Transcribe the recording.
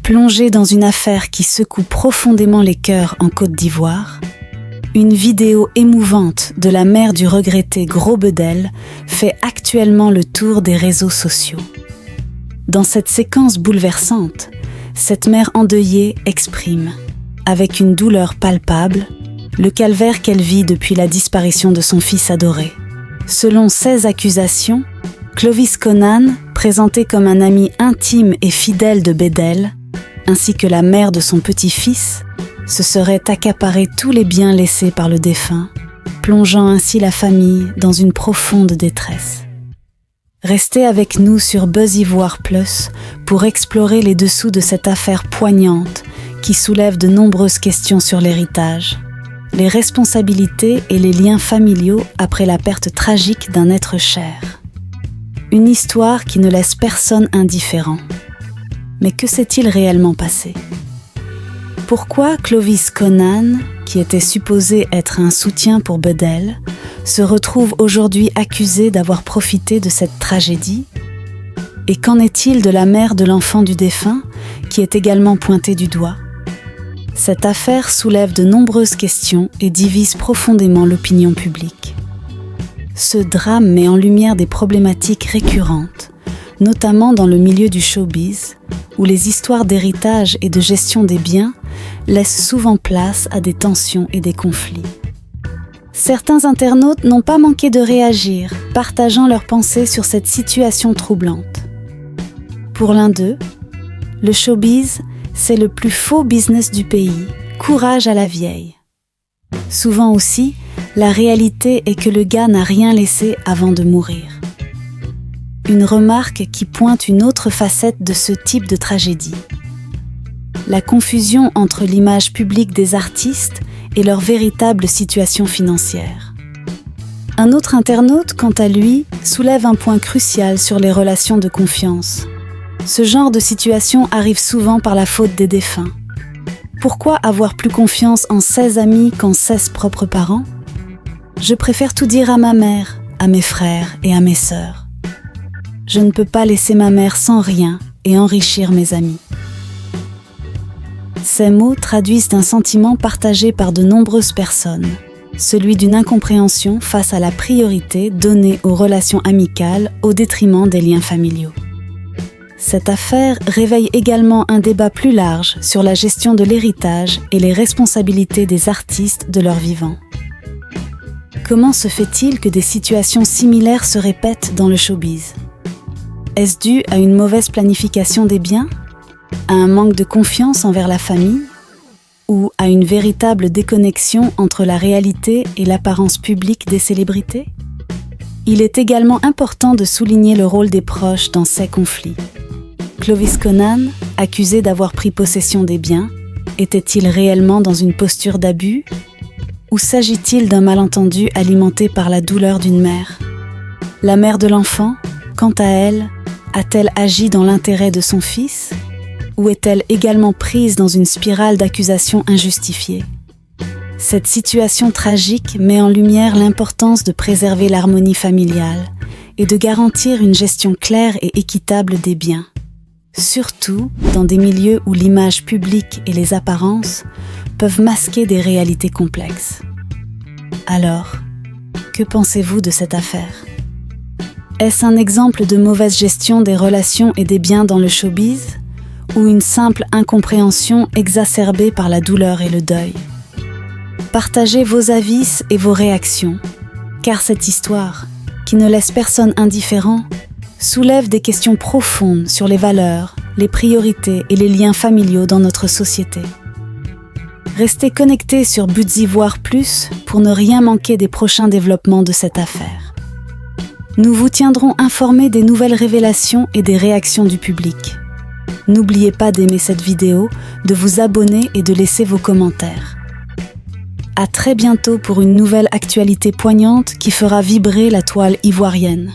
Plongé dans une affaire qui secoue profondément les cœurs en Côte d'Ivoire, une vidéo émouvante de la mère du regretté Gros Bedel fait actuellement le tour des réseaux sociaux. Dans cette séquence bouleversante, cette mère endeuillée exprime, avec une douleur palpable, le calvaire qu'elle vit depuis la disparition de son fils adoré. Selon 16 accusations, Clovis Conan, présenté comme un ami intime et fidèle de Bedel, ainsi que la mère de son petit-fils, se serait accaparé tous les biens laissés par le défunt, plongeant ainsi la famille dans une profonde détresse. Restez avec nous sur Buzz Ivoire Plus pour explorer les dessous de cette affaire poignante qui soulève de nombreuses questions sur l'héritage, les responsabilités et les liens familiaux après la perte tragique d'un être cher. Une histoire qui ne laisse personne indifférent. Mais que s'est-il réellement passé ? Pourquoi Clovis Conan, qui était supposé être un soutien pour Bedel, se retrouve aujourd'hui accusé d'avoir profité de cette tragédie ? Et qu'en est-il de la mère de l'enfant du défunt, qui est également pointée du doigt ? Cette affaire soulève de nombreuses questions et divise profondément l'opinion publique. Ce drame met en lumière des problématiques récurrentes, notamment dans le milieu du showbiz, où les histoires d'héritage et de gestion des biens laissent souvent place à des tensions et des conflits. Certains internautes n'ont pas manqué de réagir, partageant leurs pensées sur cette situation troublante. Pour l'un d'eux, le showbiz, c'est le plus faux business du pays, courage à la vieille. Souvent aussi, la réalité est que le gars n'a rien laissé avant de mourir. Une remarque qui pointe une autre facette de ce type de tragédie. La confusion entre l'image publique des artistes et leur véritable situation financière. Un autre internaute, quant à lui, soulève un point crucial sur les relations de confiance. Ce genre de situation arrive souvent par la faute des défunts. Pourquoi avoir plus confiance en 16 amis qu'en 16 propres parents ? Je préfère tout dire à ma mère, à mes frères et à mes sœurs. Je ne peux pas laisser ma mère sans rien et enrichir mes amis. Ces mots traduisent un sentiment partagé par de nombreuses personnes, celui d'une incompréhension face à la priorité donnée aux relations amicales au détriment des liens familiaux. Cette affaire réveille également un débat plus large sur la gestion de l'héritage et les responsabilités des artistes de leur vivant. Comment se fait-il que des situations similaires se répètent dans le showbiz ? Est-ce dû à une mauvaise planification des biens ? À un manque de confiance envers la famille ? Ou à une véritable déconnexion entre la réalité et l'apparence publique des célébrités ? Il est également important de souligner le rôle des proches dans ces conflits. Clovis Conan, accusé d'avoir pris possession des biens, était-il réellement dans une posture d'abus ? Ou s'agit-il d'un malentendu alimenté par la douleur d'une mère ? La mère de l'enfant, quant à elle, a-t-elle agi dans l'intérêt de son fils ? Ou est-elle également prise dans une spirale d'accusations injustifiées ? Cette situation tragique met en lumière l'importance de préserver l'harmonie familiale et de garantir une gestion claire et équitable des biens. Surtout dans des milieux où l'image publique et les apparences peuvent masquer des réalités complexes. Alors, que pensez-vous de cette affaire ? Est-ce un exemple de mauvaise gestion des relations et des biens dans le showbiz ? Ou une simple incompréhension exacerbée par la douleur et le deuil ? Partagez vos avis et vos réactions, car cette histoire, qui ne laisse personne indifférent, soulève des questions profondes sur les valeurs, les priorités et les liens familiaux dans notre société. Restez connectés sur Buzz Ivoire Plus pour ne rien manquer des prochains développements de cette affaire. Nous vous tiendrons informés des nouvelles révélations et des réactions du public. N'oubliez pas d'aimer cette vidéo, de vous abonner et de laisser vos commentaires. À très bientôt pour une nouvelle actualité poignante qui fera vibrer la toile ivoirienne.